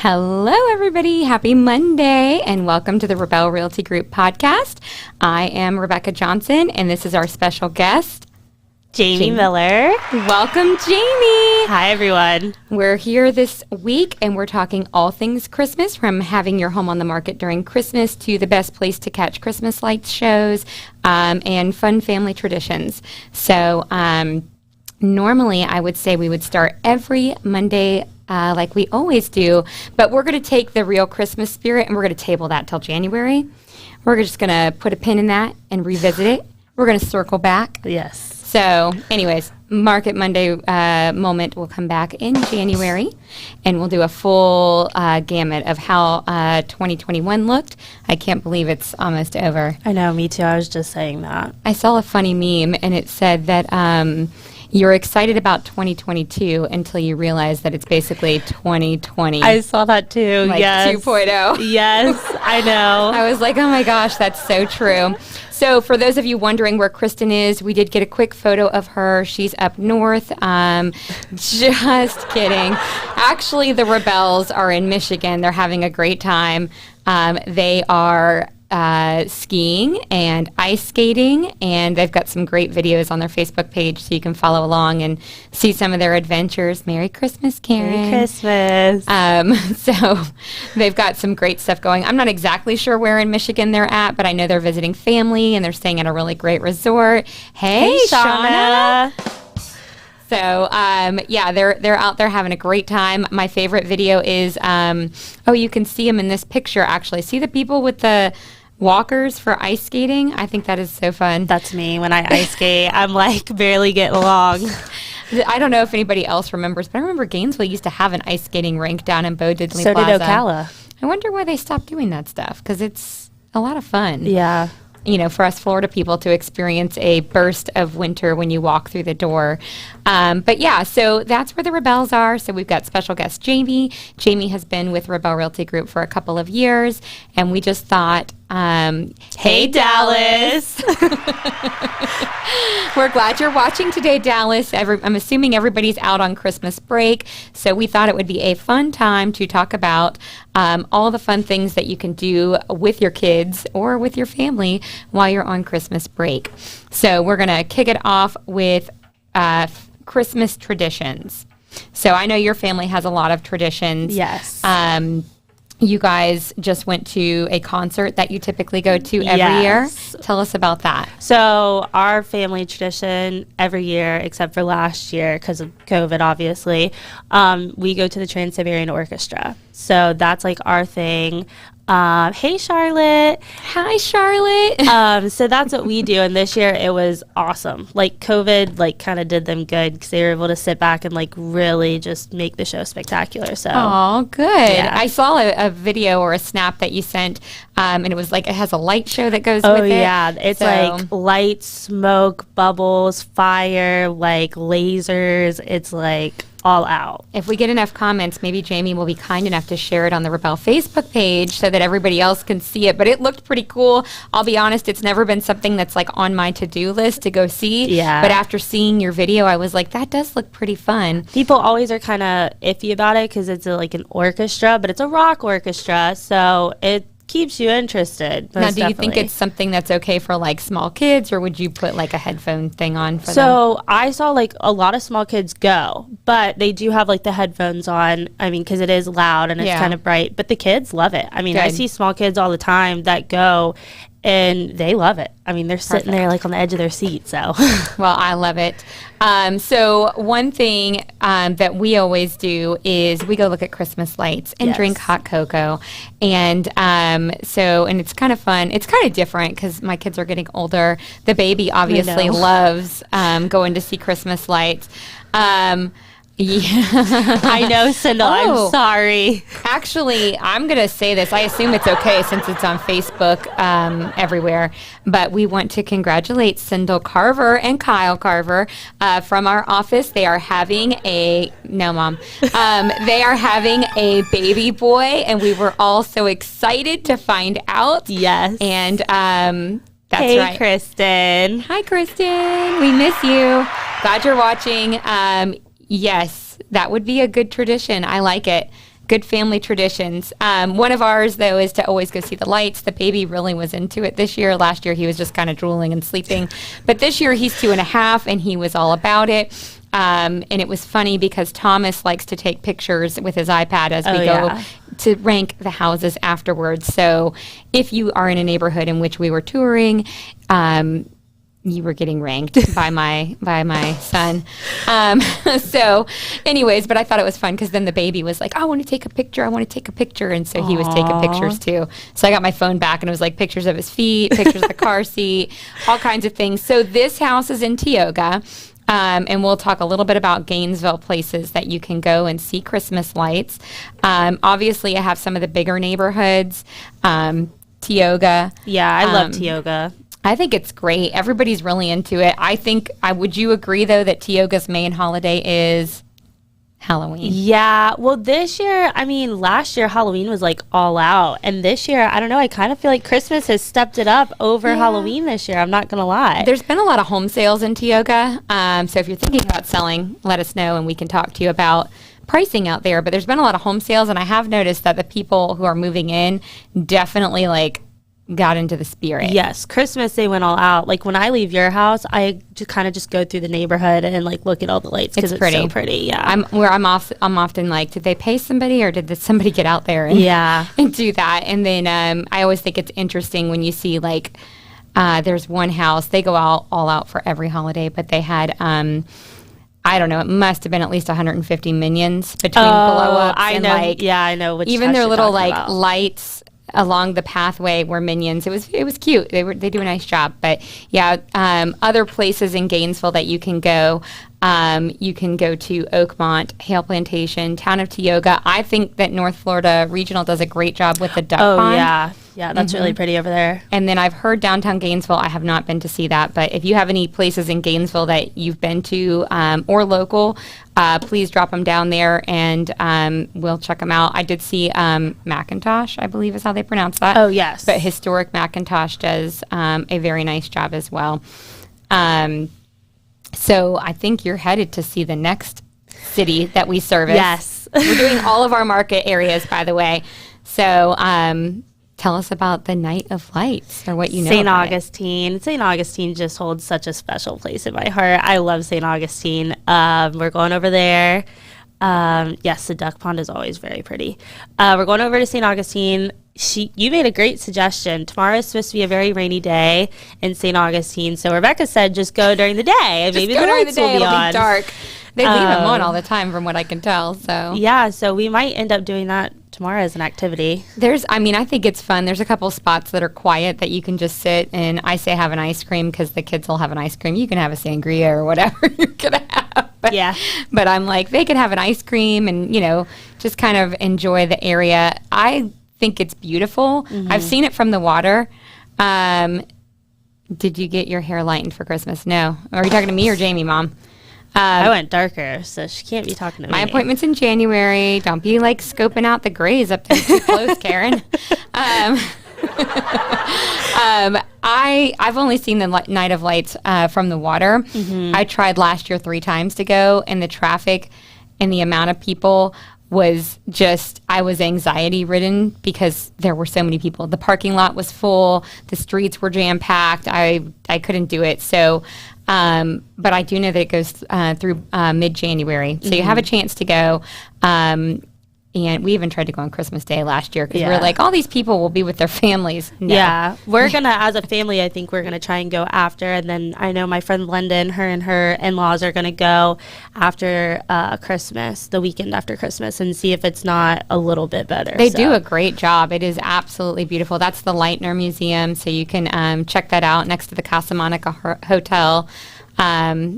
Hello, everybody. Happy Monday, and welcome to the Rabell Realty Group podcast. I am Rebecca Johnson, and this is our special guest, Jamie Miller. Welcome, Jamie. Hi, everyone. We're here this week, and we're talking all things Christmas, from having your home on the market during Christmas to the best place to catch Christmas lights shows and fun family traditions. So normally, I would say we would start every Monday like we always do, but we're going to take the real Christmas spirit and we're going to table that till January. We're just going to put a pin in that and revisit it. We're going to circle back. Yes. So anyways, Market Monday moment will come back in January, and we'll do a full gamut of how 2021 looked. I can't believe it's almost over. I know, me too. I was just saying that. I saw a funny meme, and it said that you're excited about 2022 until you realize that it's basically 2020. I saw that too. Like yes. 2.0. Yes, I know. I was like, oh my gosh, that's so true. So for those of you wondering where Kristen is, we did get a quick photo of her. She's up north. Just kidding. Actually, the Rebells are in Michigan. They're having a great time. They are skiing and ice skating, and they've got some great videos on their Facebook page, so you can follow along and see some of their adventures. Merry Christmas, Karen. Merry Christmas. So they've got some great stuff going. I'm not exactly sure where in Michigan they're at, but I know they're visiting family, and they're staying at a really great resort. Hey, Shauna. So, yeah, they're out there having a great time. My favorite video is, you can see them in this picture, actually. See the people with the walkers for ice skating? I think that is so fun. That's me when I ice skate. I'm like barely getting along. I don't know if anybody else remembers, but I remember Gainesville used to have an ice skating rink down in Bo Diddley Plaza. So did Ocala. I wonder why they stopped doing that stuff, because it's a lot of fun. Yeah. You know, for us Florida people to experience a burst of winter when you walk through the door. But yeah, so that's where the Rebells are. So we've got special guest Jamie. Jamie has been with Rabell Realty Group for a couple of years, and we just thought, hey, Dallas. We're glad you're watching today, Dallas. I'm assuming everybody's out on Christmas break, so we thought it would be a fun time to talk about all the fun things that you can do with your kids or with your family while you're on Christmas break. So we're going to kick it off with Christmas traditions. So I know your family has a lot of traditions. Yes. You guys just went to a concert that you typically go to every year. Tell us about that. So our family tradition every year, except for last year because of COVID, obviously, we go to the Trans-Siberian Orchestra. So that's like our thing. Hey, Charlotte. Hi, Charlotte. So that's what we do. And this year it was awesome. Like COVID, like kind of did them good because they were able to sit back and like really just make the show spectacular. So, oh, good. Yeah. I saw a video or a snap that you sent, and it was like it has a light show that goes with it. Oh yeah, it's like light, smoke, bubbles, fire, like lasers. It's like all out. If we get enough comments, maybe Jamie will be kind enough to share it on the Rabell Facebook page so that everybody else can see it. But it looked pretty cool. I'll be honest, it's never been something that's like on my to-do list to go see. Yeah. But after seeing your video, I was like, that does look pretty fun. People always are kind of iffy about it because it's like an orchestra, but it's a rock orchestra, so it keeps you interested. Now, do you think it's something that's okay for like small kids, or would you put like a headphone thing on for them? So I saw like a lot of small kids go, but they do have like the headphones on. I mean, because it is loud and it's kind of bright, but the kids love it. I mean, I see small kids all the time that go, and they love it. I mean, they're sitting there like on the edge of their seat. So, well, I love it. So one thing that we always do is we go look at Christmas lights and drink hot cocoa. And and it's kind of fun. It's kind of different because my kids are getting older. The baby obviously loves going to see Christmas lights. Yeah. I know, Sindel. I'm sorry. Actually, I'm going to say this. I assume it's okay since it's on Facebook everywhere. But we want to congratulate Sindel Carver and Kyle Carver from our office. They are having they are having a baby boy, and we were all so excited to find out. Yes. And that's hey, right. Kristen. Hi, Kristen. We miss you. Glad you're watching. Yes, that would be a good tradition. I like it. good family traditions. One of ours, though, is to always go see the lights. The baby really was into it this year. Last year, he was just kind of drooling and sleeping. But this year, he's 2.5, and he was all about it. And it was funny because Thomas likes to take pictures with his iPad as we go to rank the houses afterwards. So if you are in a neighborhood in which we were touring, you were getting ranked by my son. So anyways, but I thought it was fun because then the baby was like, I want to take a picture. And so he was taking pictures too. So I got my phone back and it was like pictures of his feet, pictures of the car seat, all kinds of things. So this house is in Tioga. And we'll talk a little bit about Gainesville places that you can go and see Christmas lights. Obviously, I have some of the bigger neighborhoods. Tioga. Yeah, I love Tioga. I think it's great. Everybody's really into it. Would you agree, though, that Tioga's main holiday is Halloween? Yeah. Well, last year Halloween was like all out. And this year, I don't know, I kind of feel like Christmas has stepped it up over Halloween this year. I'm not going to lie. There's been a lot of home sales in Tioga. So if you're thinking about selling, let us know and we can talk to you about pricing out there. But there's been a lot of home sales. And I have noticed that the people who are moving in definitely got into the spirit. Yes, Christmas they went all out. Like when I leave your house, I just go through the neighborhood and look at all the lights because it's so pretty. Yeah, I'm often like, did they pay somebody or did somebody get out there and and do that? And then I always think it's interesting when you see there's one house, they go all out for every holiday, but they had I don't know, it must have been at least 150 minions between blow-ups and I know which even their little lights along the pathway were minions. It was cute. They do a nice job. But yeah, other places in Gainesville that you can go. You can go to Oakmont, Hale Plantation, Town of Tioga. I think that North Florida Regional does a great job with the duck pond. Yeah, that's really pretty over there. And then I've heard downtown Gainesville. I have not been to see that, but if you have any places in Gainesville that you've been to or local, please drop them down there and we'll check them out. I did see McIntosh, I believe is how they pronounce that. Oh, yes. But Historic McIntosh does a very nice job as well. So I think you're headed to see the next city that we service. Yes. We're doing all of our market areas, by the way. So tell us about the Night of Lights or what you know St. about Augustine. St. Augustine just holds such a special place in my heart. I love St. Augustine. We're going over there. Yes, the duck pond is always very pretty. We're going over to St. Augustine. You made a great suggestion. Tomorrow is supposed to be a very rainy day in St. Augustine. So Rebecca said just go during the day. And maybe the lights will be on. It'll be dark. They leave them on all the time from what I can tell. So yeah, so we might end up doing that tomorrow as an activity. I think it's fun. There's a couple spots that are quiet that you can just sit and I say have an ice cream because the kids will have an ice cream. You can have a sangria or whatever you're going to have. But I'm like, they can have an ice cream and, just kind of enjoy the area. I think it's beautiful. Mm-hmm. I've seen it from the water. Did you get your hair lightened for Christmas? No. Are you talking to me or Jamie, Mom? I went darker, so she can't be talking to me. My appointment's in January. Don't be scoping out the grays up there too close, Karen. I've only seen the Night of Lights from the water. Mm-hmm. I tried last year 3 times to go, and the traffic and the amount of people was I was anxiety ridden because there were so many people. The parking lot was full. The streets were jam packed. I couldn't do it. So, but I do know that it goes through mid-January. So you have a chance to go. And we even tried to go on Christmas Day last year because we were like, all these people will be with their families. No. Yeah, we're going to, as a family, I think we're going to try and go after. And then I know my friend London, her and her in-laws are going to go after Christmas, the weekend after Christmas, and see if it's not a little bit better. They do a great job. It is absolutely beautiful. That's the Lightner Museum, so you can check that out next to the Casa Monica Hotel,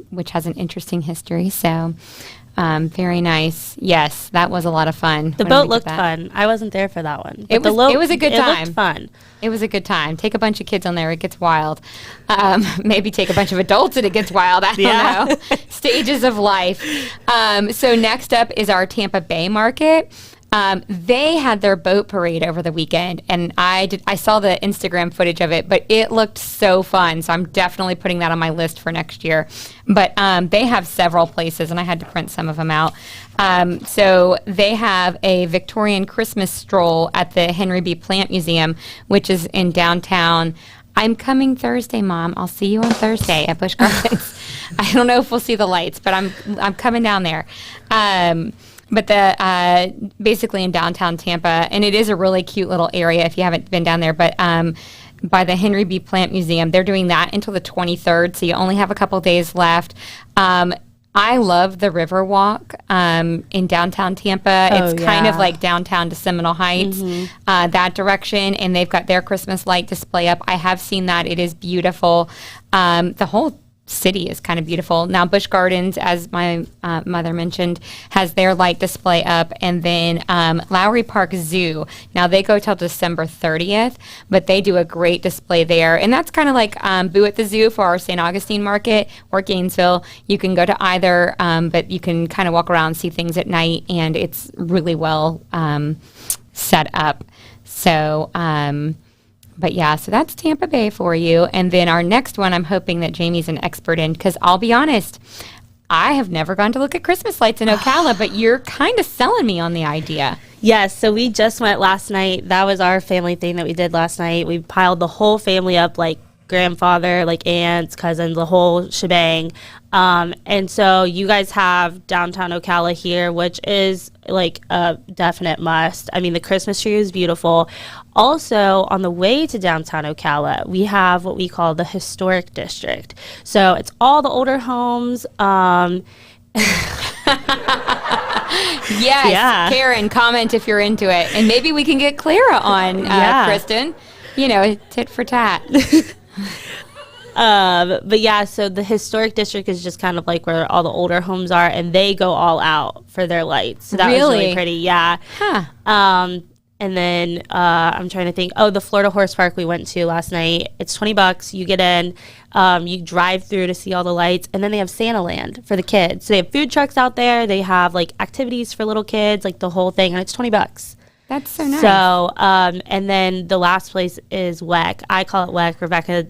which has an interesting history. So... very nice. Yes, that was a lot of fun. The boat looked fun. I wasn't there for that one. It was a good time. It looked fun. It was a good time. Take a bunch of kids on there. It gets wild. Maybe take a bunch of adults and it gets wild. I don't know. Stages of life. So next up is our Tampa Bay Market. They had their boat parade over the weekend, and I saw the Instagram footage of it, but it looked so fun. So I'm definitely putting that on my list for next year. But they have several places, and I had to print some of them out. So they have a Victorian Christmas stroll at the Henry B. Plant Museum, which is in downtown. I'm coming Thursday, Mom. I'll see you on Thursday at Busch Gardens. I don't know if we'll see the lights, but I'm coming down there. But basically in downtown Tampa, and it is a really cute little area if you haven't been down there. But by the Henry B. Plant Museum, they're doing that until the 23rd, so you only have a couple days left. I love the river walk in downtown Tampa. It's kind of like downtown to Seminole Heights, that direction, and they've got their Christmas light display up. I have seen that. It is beautiful. The whole city is kind of beautiful. Now, Busch Gardens, as my mother mentioned, has their light display up, and then Lowry Park Zoo. Now, they go till December 30th, but they do a great display there, and that's kind of like Boo at the Zoo for our St. Augustine Market or Gainesville. You can go to either, but you can kind of walk around, see things at night, and it's really well set up. So, but yeah, so that's Tampa Bay for you. And then our next one, I'm hoping that Jamie's an expert in, because I'll be honest, I have never gone to look at Christmas lights in Ocala, but you're kind of selling me on the idea. Yes, so we just went last night. That was our family thing that we did last night. We piled the whole family up, like grandfather, like aunts, cousins, the whole shebang. And so you guys have downtown Ocala here, which is like a definite must. I mean, the Christmas tree is beautiful. Also, on the way to downtown Ocala, we have what we call the historic district. So it's all the older homes. Yes, yeah. Karen, comment if you're into it. And maybe we can get Clara on, Kristen. You know, tit for tat. But yeah, so the historic district is just kind of like where all the older homes are, and they go all out for their lights. So that was really pretty. Yeah. Huh. And then I'm trying to think. Oh, the Florida Horse Park we went to last night. It's $20. You get in. You drive through to see all the lights, and then they have Santa Land for the kids. So they have food trucks out there. They have like activities for little kids, like the whole thing, and it's $20. That's so nice. So, and then the last place is WEC. I call it WEC. Rebecca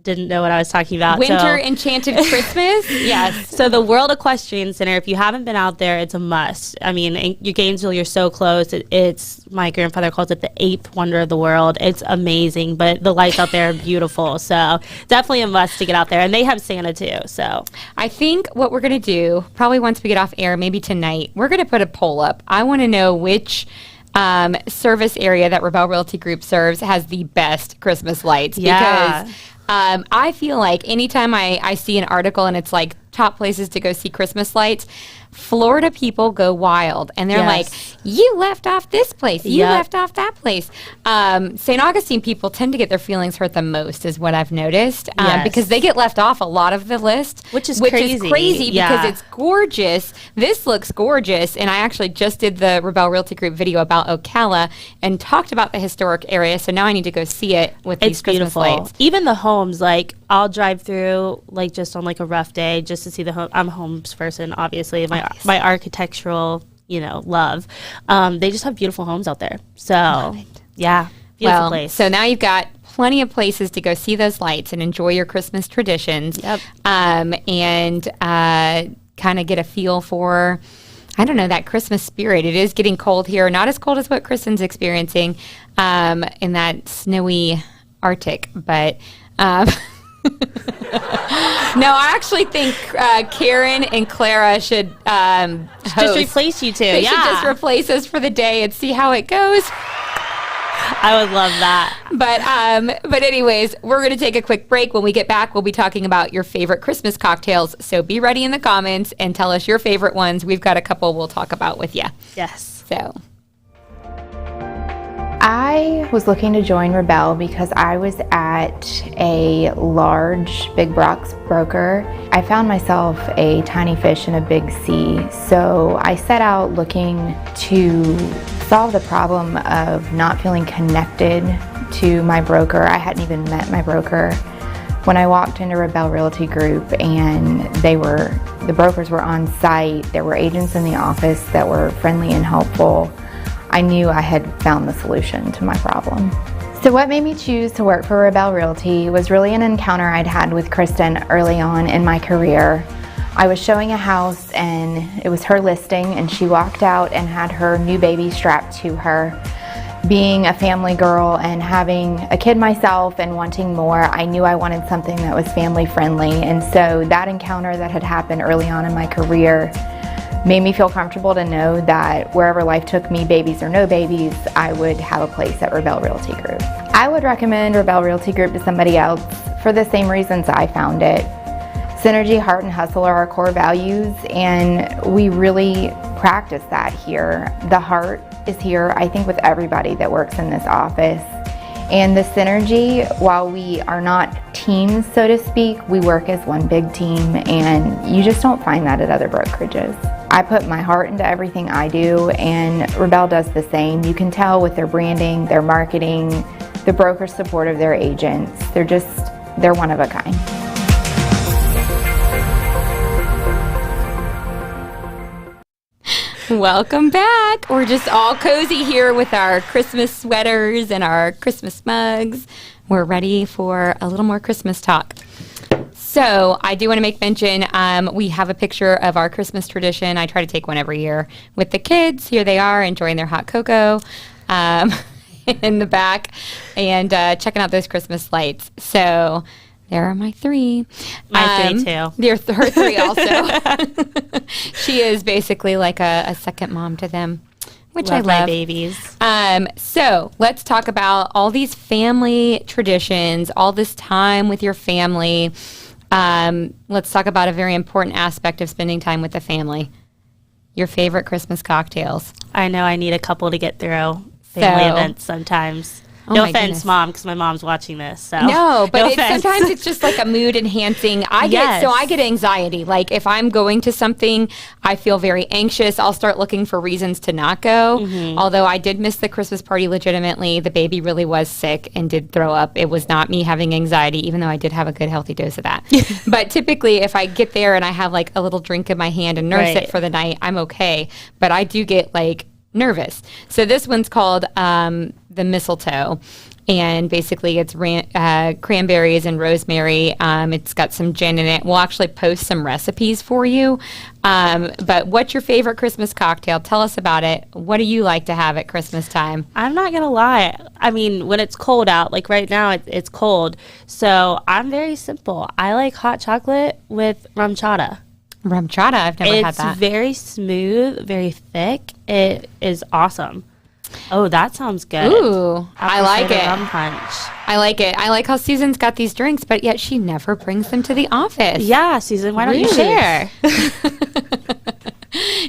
didn't know what I was talking about. Winter Enchanted Christmas? Yes. So the World Equestrian Center, if you haven't been out there, it's a must. I mean, in Gainesville, you're so close. It's, my grandfather calls it the 8th wonder of the world. It's amazing, but the lights out there are beautiful. So definitely a must to get out there. And they have Santa too. So I think what we're going to do, probably once we get off air, maybe tonight, we're going to put a poll up. I want to know which service area that Rabell Realty Group serves has the best Christmas lights. Yeah. Because I feel like anytime I see an article and it's like top places to go see Christmas lights, Florida people go wild, and they're like, you left off this place, you left off that place. St. Augustine people tend to get their feelings hurt the most, is what I've noticed, because they get left off a lot of the list, which is crazy because it's gorgeous. This looks gorgeous, and I actually just did the Rabell Realty Group video about Ocala and talked about the historic area, so now I need to go see it with these Christmas lights. Even the homes, like I'll drive through like just on like a rough day just to see the home. I'm a homes person, obviously. My architectural, love. They just have beautiful homes out there. So, yeah, beautiful place. So now you've got plenty of places to go see those lights and enjoy your Christmas traditions. Yep. And kind of get a feel for, I don't know, that Christmas spirit. It is getting cold here. Not as cold as what Kristen's experiencing in that snowy Arctic, but... No, I actually think Karen and Clara should host. Just replace you two. They should just replace us for the day and see how it goes. I would love that. But anyways, we're going to take a quick break. When we get back, we'll be talking about your favorite Christmas cocktails. So be ready in the comments and tell us your favorite ones. We've got a couple we'll talk about with you. Yes. So... I was looking to join Rabell because I was at a large big box broker. I found myself a tiny fish in a big sea, so I set out looking to solve the problem of not feeling connected to my broker. I hadn't even met my broker. When I walked into Rabell Realty Group and the brokers were on site, there were agents in the office that were friendly and helpful. I knew I had found the solution to my problem. So what made me choose to work for Rabell Realty was really an encounter I'd had with Kristen early on in my career. I was showing a house and it was her listing, and she walked out and had her new baby strapped to her. Being a family girl and having a kid myself and wanting more, I knew I wanted something that was family friendly. And so that encounter that had happened early on in my career made me feel comfortable to know that wherever life took me, babies or no babies, I would have a place at Rabell Realty Group. I would recommend Rabell Realty Group to somebody else for the same reasons I found it. Synergy, heart, and hustle are our core values, and we really practice that here. The heart is here, I think, with everybody that works in this office. And the synergy, while we are not teams, so to speak, we work as one big team, and you just don't find that at other brokerages. I put my heart into everything I do, and Rabell does the same. You can tell with their branding, their marketing, the broker support of their agents. They're one of a kind. Welcome back. We're just all cozy here with our Christmas sweaters and our Christmas mugs. We're ready for a little more Christmas talk. So I do want to make mention, we have a picture of our Christmas tradition. I try to take one every year with the kids. Here they are enjoying their hot cocoa in the back and checking out those Christmas lights. So there are my three. My three, too. Her three also. She is basically like a second mom to them, which I love. My babies. So let's talk about all these family traditions, all this time with your family. Let's talk about a very important aspect of spending time with the family. Your favorite Christmas cocktails. I know I need a couple to get through family events sometimes. Oh, no offense, goodness. Mom, because my mom's watching this. So. No, but No sometimes it's just like a mood enhancing. I get anxiety. Like if I'm going to something, I feel very anxious. I'll start looking for reasons to not go. Mm-hmm. Although I did miss the Christmas party legitimately. The baby really was sick and did throw up. It was not me having anxiety, even though I did have a good healthy dose of that. But typically if I get there and I have like a little drink in my hand and nurse it for the night, I'm okay. But I do get like nervous. So this one's called the mistletoe, and basically it's cranberries and rosemary. It's got some gin in it. We'll actually post some recipes for you. But what's your favorite Christmas cocktail? Tell us about it. What do you like to have at Christmas time? I'm not going to lie. I mean, when it's cold out, like right now it's cold. So I'm very simple. I like hot chocolate with rum chata. Rum chata? I've never had that. It's very smooth, very thick. It is awesome. Oh, that sounds good. Ooh, I like it. Rum punch. I like it. I like how Susan's got these drinks, but yet she never brings them to the office. Yeah, Susan, why don't you share?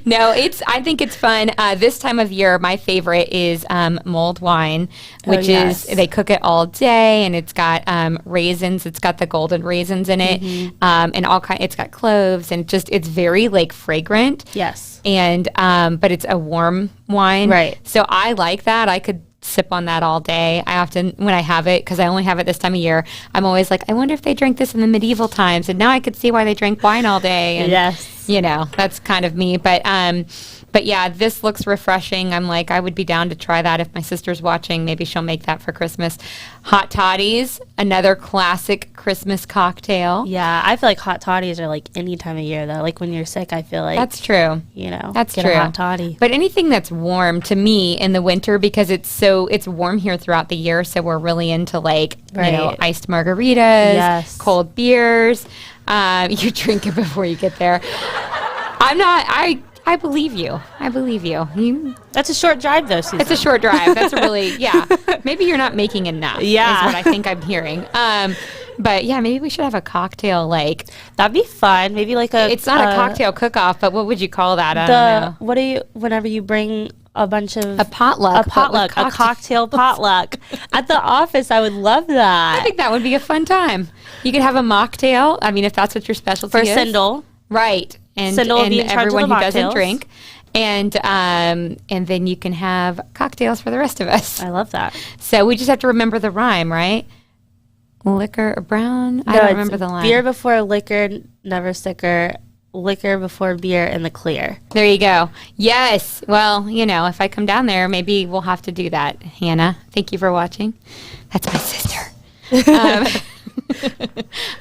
No, I think it's fun. This time of year, my favorite is mulled wine, which is they cook it all day, and it's got raisins. It's got the golden raisins in it, and all kind. It's got cloves, and it's very like fragrant. Yes, and but it's a warm wine, right? So I like that. I could sip on that all day. I often, when I have it, because I only have it this time of year, I'm always like, I wonder if they drank this in the medieval times, and now I could see why they drank wine all day. And, yes, that's kind of me. But yeah, this looks refreshing. I'm like, I would be down to try that if my sister's watching. Maybe she'll make that for Christmas. Hot toddies, another classic Christmas cocktail. Yeah, I feel like hot toddies are like any time of year though. Like when you're sick, I feel like that's true. That's get true. A hot toddy. But anything that's warm to me in the winter, because it's warm here throughout the year, so we're really into like iced margaritas, cold beers. You drink it before you get there. I believe you. That's a short drive, though, Susan. It's a short drive. That's a really, maybe you're not making enough, is what I think I'm hearing. But, yeah, maybe we should have a cocktail, like... That'd be fun. Maybe like a... It's not a cocktail cook-off, but what would you call that? I don't know. Whenever you bring a bunch of... A potluck. A cocktail potluck. At the office, I would love that. I think that would be a fun time. You could have a mocktail. I mean, if that's what your specialty is. For Sindel. Right. And everyone who doesn't drink. And then you can have cocktails for the rest of us. I love that. So we just have to remember the rhyme, right? Liquor or brown? I don't remember the line. Beer before liquor, never sicker. liquor before beer in the clear. There you go. Yes. Well, if I come down there, maybe we'll have to do that. Hannah, thank you for watching. That's my sister.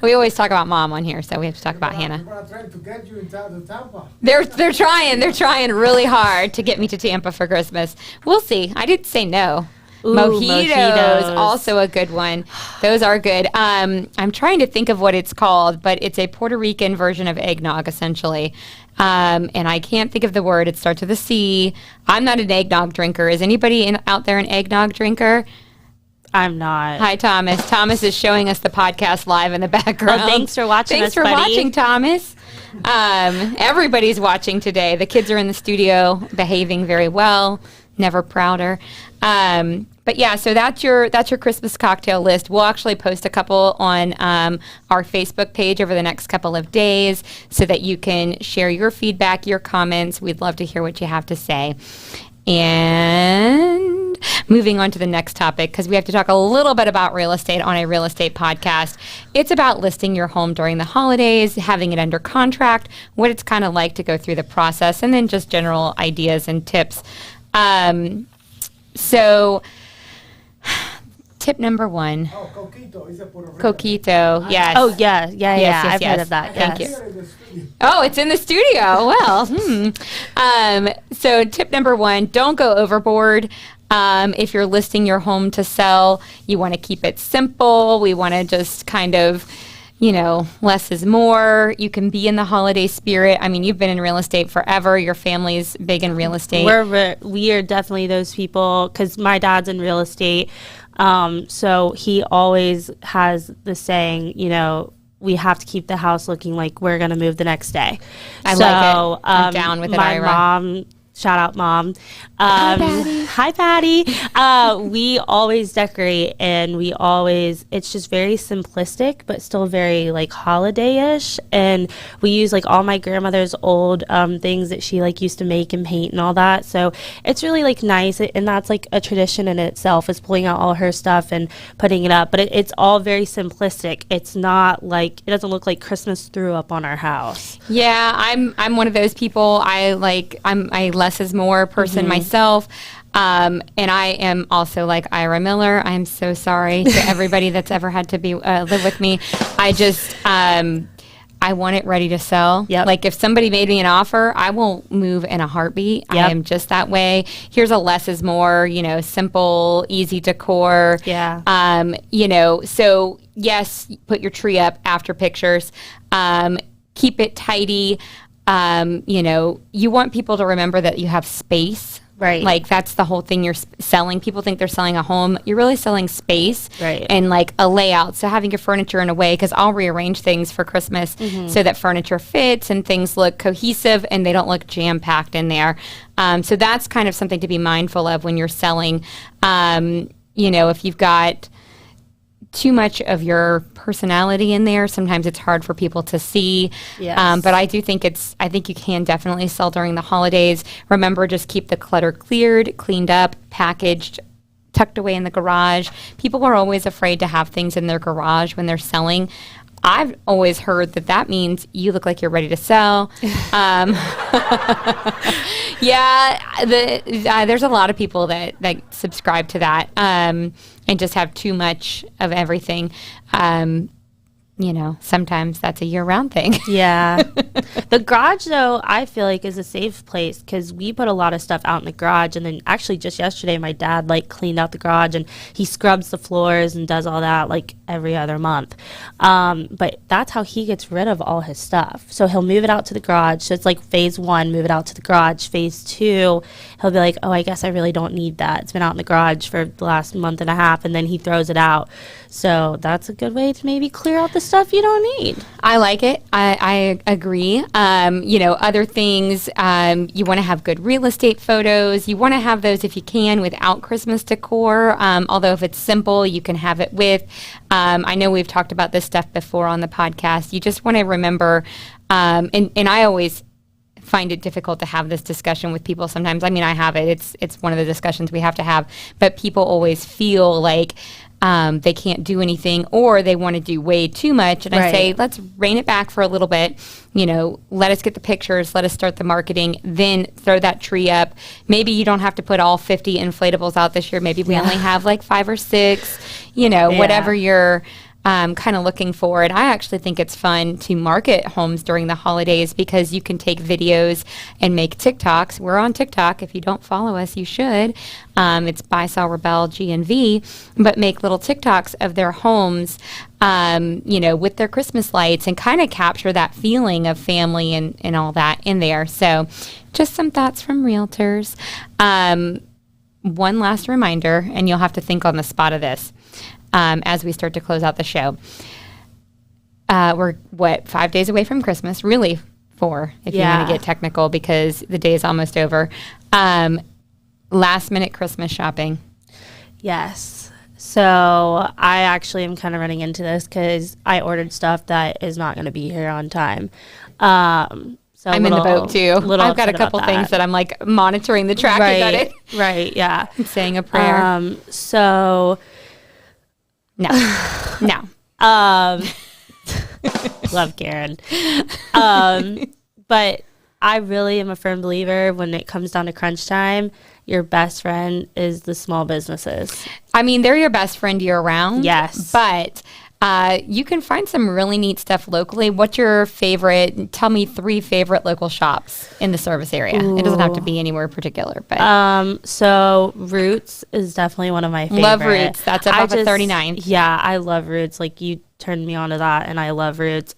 We always talk about Mom on here, so we have to talk about Hannah. They're trying to get you into Tampa. They're trying really hard to get me to Tampa for Christmas. We'll see. I didn't say no. Ooh, mojitos, also a good one. Those are good. I'm trying to think of what it's called, but it's a Puerto Rican version of eggnog, essentially. And I can't think of the word. It starts with a C. I'm not an eggnog drinker. Is anybody out there an eggnog drinker? I'm not. Hi, Thomas. Thomas is showing us the podcast live in the background. Oh, thanks for watching Thanks for watching, Thomas. Everybody's watching today. The kids are in the studio, behaving very well. Never prouder. But yeah, so that's your Christmas cocktail list. We'll actually post a couple on our Facebook page over the next couple of days so that you can share your feedback, your comments. We'd love to hear what you have to say. And moving on to the next topic, because we have to talk a little bit about real estate on a real estate podcast. It's about listing your home during the holidays, having it under contract, what it's kind of like to go through the process, and then just general ideas and tips. So tip number 1. Oh, Coquito. Is it Puerto Rican? Coquito, yes. Oh, yeah. Yes, I've yes. heard of that. Thank yes. you. Oh, it's in the studio. Well, so tip number 1, don't go overboard. If you're listing your home to sell, you want to keep it simple. We want to just kind of, less is more. You can be in the holiday spirit. I mean, you've been in real estate forever. Your family's big in real estate. We are definitely those people, because my dad's in real estate. So he always has the saying, we have to keep the house looking like we're going to move the next day. I like it. I'm down with it, my Ira. mom, shout out Mom. Hi, Patty. We always decorate, and it's just very simplistic, but still very like holiday-ish. And we use like all my grandmother's old things that she like used to make and paint and all that. So it's really like nice. And that's like a tradition in itself, is pulling out all her stuff and putting it up. But it's all very simplistic. It's not like, it doesn't look like Christmas threw up on our house. Yeah, I'm one of those people. I'm a less is more person myself. And I am also like Ira Miller. I'm so sorry to everybody that's ever had to be live with me. I just I want it ready to sell. Yep. Like if somebody made me an offer, I will move in a heartbeat. Yep. I am just that way. Here's a less is more, simple, easy decor. Yeah. So yes, put your tree up after pictures. Keep it tidy. You want people to remember that you have space. Right. Like that's the whole thing you're selling. People think they're selling a home. You're really selling space. Right. And like a layout. So having your furniture in a way, because I'll rearrange things for Christmas so that furniture fits and things look cohesive and they don't look jam-packed in there. So that's kind of something to be mindful of when you're selling. If you've got too much of your personality in there, sometimes it's hard for people to see. Yes. But I do think I think you can definitely sell during the holidays. Remember, just keep the clutter cleared, cleaned up, packaged, tucked away in the garage. People are always afraid to have things in their garage when they're selling. I've always heard that means you look like you're ready to sell. There's a lot of people that subscribe to that and just have too much of everything. Sometimes that's a year-round thing. Yeah. The garage, though, I feel like is a safe place because we put a lot of stuff out in the garage. And then actually just yesterday, my dad cleaned out the garage and he scrubs the floors and does all that every other month. But that's how he gets rid of all his stuff. So he'll move it out to the garage. So it's phase 1, move it out to the garage. Phase 2, he'll be like, oh, I guess I really don't need that. It's been out in the garage for the last month and a half. And then he throws it out. So that's a good way to maybe clear out the stuff you don't need. I like it. I agree. Other things, you want to have good real estate photos. You want to have those if you can without Christmas decor. Although if it's simple, you can have it with. I know we've talked about this stuff before on the podcast. You just want to remember, and I always find it difficult to have this discussion with people sometimes. I mean, I have it. It's one of the discussions we have to have. But people always feel like, they can't do anything, or they want to do way too much. And I say, let's rein it back for a little bit. Let us get the pictures, let us start the marketing, then throw that tree up. Maybe you don't have to put all 50 inflatables out this year. Maybe we only have like 5 or 6, whatever you're kind of looking for. And I actually think it's fun to market homes during the holidays because you can take videos and make TikToks. We're on TikTok. If you don't follow us, you should. It's Buy, Sell, Rabell, GNV, but make little TikToks of their homes, with their Christmas lights and kind of capture that feeling of family and all that in there. So just some thoughts from realtors. One last reminder, and you'll have to think on the spot of this. As we start to close out the show. We're, 5 days away from Christmas? Really 4, if you want to get technical, because the day is almost over. Last minute Christmas shopping. Yes. So I actually am kind of running into this because I ordered stuff that is not going to be here on time. So I'm in the boat too. I've got a couple things that I'm like monitoring the tracking on it. Right, yeah. I'm saying a prayer. No. Love Karen. But I really am a firm believer when it comes down to crunch time, your best friend is the small businesses. I mean, they're your best friend year round. Yes. But you can find some really neat stuff locally. What's your favorite? Tell me 3 favorite local shops in the service area. Ooh. It doesn't have to be anywhere particular, but so Roots is definitely one of my favorite. Love Roots. That's up off of 39th. Yeah, I love Roots. Like, you turned me on to that, and I love Roots.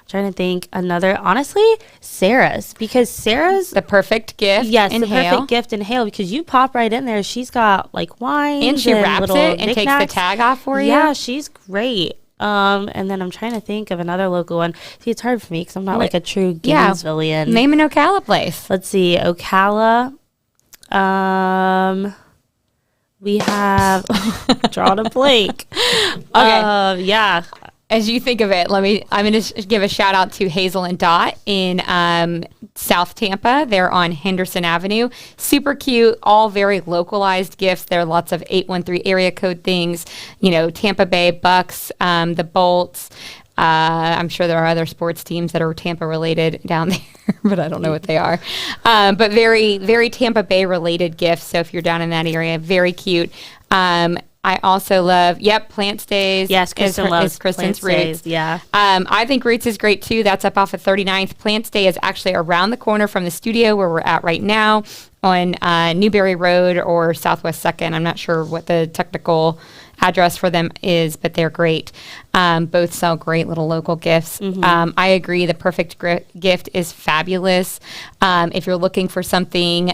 Trying to think another, honestly, Sarah's, because Sarah's the perfect gift. Yes, the perfect gift in Hale, because you pop right in there. She's got like wine and she wraps it and takes the tag off for you. Yeah, she's great. And then I'm trying to think of another local one. See, it's hard for me because I'm not like a true Gainesvillian. Name an Ocala place. Let's see, Ocala. We have drawn a blank. Okay. Yeah. As you think of it, I'm going to give a shout out to Hazel and Dot in South Tampa. They're on Henderson Avenue. Super cute, all very localized gifts. There are lots of 813 area code things, Tampa Bay Bucks, the Bolts. I'm sure there are other sports teams that are Tampa related down there, but I don't know what they are. But very, very Tampa Bay related gifts. So if you're down in that area, very cute. I also love, Plant Stays. Yes, Kristen loves Kristen's Plant Roots. Stays, yeah. I think Roots is great too. That's up off of 39th. Plant Stay is actually around the corner from the studio where we're at right now on Newberry Road or Southwest 2nd. I'm not sure what the technical address for them is, but they're great. Both sell great little local gifts. Mm-hmm. I agree. The perfect gift is fabulous. If you're looking for something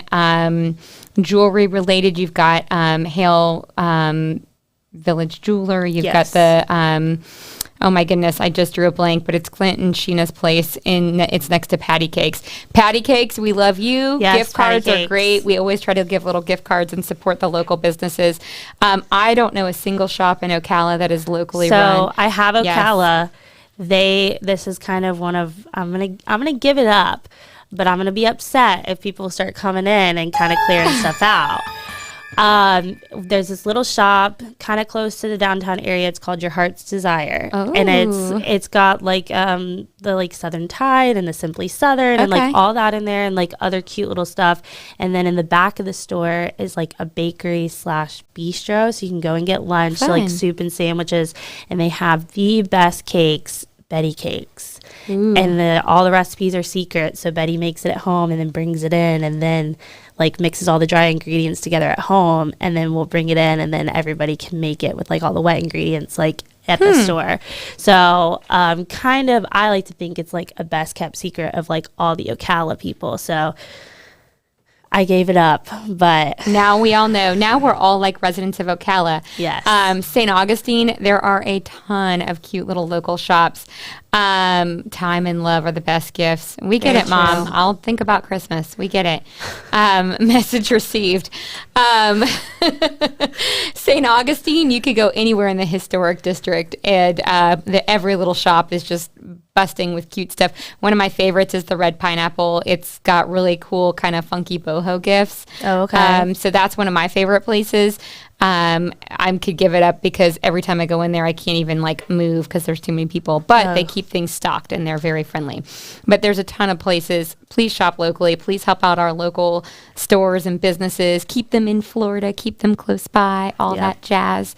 jewelry related, you've got Hale Village Jeweler. You've got the oh my goodness, I just drew a blank, but it's Clint and Sheena's place. It's next to Patty Cakes. Patty Cakes, we love you. Yes, gift cards are great. We always try to give little gift cards and support the local businesses. I don't know a single shop in Ocala that is locally run. So I have Ocala. Yes. This is kind of one of, I'm gonna give it up, but I'm gonna be upset if people start coming in and kind of clearing stuff out. There's this little shop kind of close to the downtown area. It's called Your Heart's Desire. Oh. And it's got like the like Southern Tide and the Simply Southern and like all that in there and like other cute little stuff. And then in the back of the store is like a bakery / bistro, so you can go and get lunch, so like soup and sandwiches, and they have the best cakes, Betty cakes. Ooh. And all the recipes are secret, so Betty makes it at home and then brings it in and then like mixes all the dry ingredients together at home, and then we'll bring it in, and then everybody can make it with like all the wet ingredients like at the store. So I like to think it's like a best kept secret of like all the Ocala people. So I gave it up, but now we all know. Now we're all like residents of Ocala. Yes. St. Augustine, there are a ton of cute little local shops. Time and love are the best gifts. We get it, Mom. I'll think about Christmas. We get it. Message received. St. Augustine, you could go anywhere in the historic district, and every little shop is just busting with cute stuff. One of my favorites is the Red Pineapple. It's got really cool kind of funky boho gifts. Oh, okay. So that's one of my favorite places. I could give it up because every time I go in there, I can't even like move because there's too many people. But they keep things stocked and they're very friendly. But there's a ton of places. Please shop locally. Please help out our local stores and businesses. Keep them in Florida. Keep them close by. All that jazz.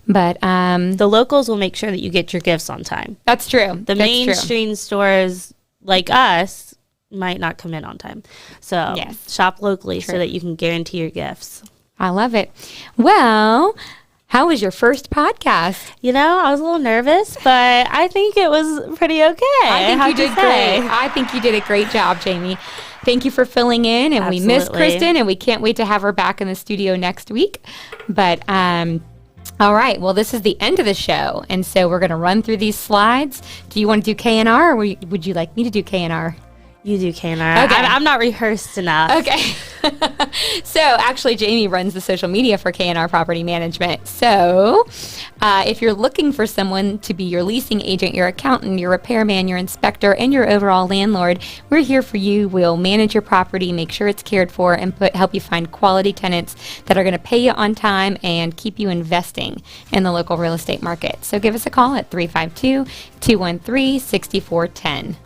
But the locals will make sure that you get your gifts on time. That's true. The mainstream stores like us might not come in on time. So shop locally so that you can guarantee your gifts. I love it. Well, how was your first podcast? You know, I was a little nervous, but I think it was pretty okay. I think you did great. I think you did a great job, Jamie. Thank you for filling in, and we miss Kristen, and we can't wait to have her back in the studio next week. But all right, well, this is the end of the show, and so we're going to run through these slides. Do you want to do K&R, or would you like me to do K&R? You do, K&R. Okay. I'm not rehearsed enough. Okay. So actually, Jamie runs the social media for K&R Property Management. So if you're looking for someone to be your leasing agent, your accountant, your repairman, your inspector, and your overall landlord, we're here for you. We'll manage your property, make sure it's cared for, and help you find quality tenants that are going to pay you on time and keep you investing in the local real estate market. So give us a call at 352-213-6410.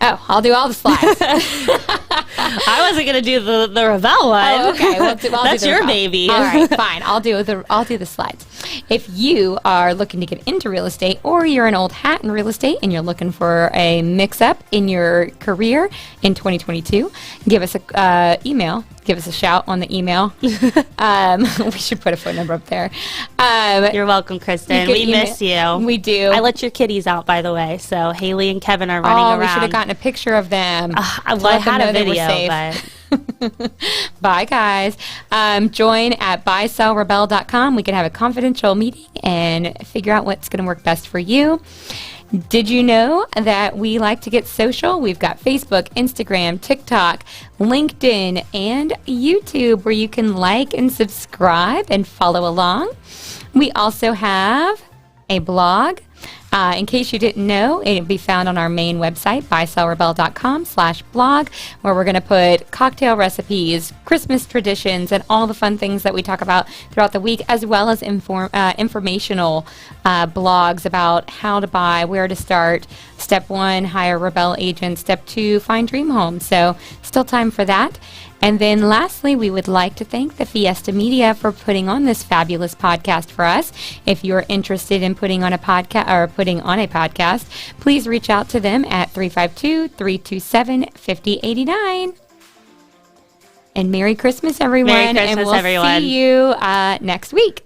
Oh, I'll do all the slides. I wasn't going to do the Rabell one. Oh, okay. That's your baby. All right, fine. I'll do the slides. If you are looking to get into real estate, or you're an old hat in real estate and you're looking for a mix-up in your career in 2022, give us a email. Give us a shout on the email. We should put a phone number up there. You're welcome, Kristen. We miss you. We do. I let your kitties out, by the way. So Haley and Kevin are running around. We should have gotten a picture of them. Well, I had a video, but... Bye, guys. Join at buysellrebell.com. We can have a confidential meeting and figure out what's going to work best for you. Did you know that we like to get social? We've got Facebook, Instagram, TikTok, LinkedIn, and YouTube where you can like and subscribe and follow along. We also have a blog. In case you didn't know, it'll be found on our main website, buysellrebell.com/blog, where we're going to put cocktail recipes, Christmas traditions, and all the fun things that we talk about throughout the week, as well as informational blogs about how to buy, where to start. Step 1, hire Rabell agents. Step 2, find dream homes. So still time for that. And then lastly, we would like to thank the Fiesta Media for putting on this fabulous podcast for us. If you're interested in putting on a podcast, please reach out to them at 352-327-5089. And Merry Christmas, everyone. Merry Christmas, and we'll everyone. see you next week.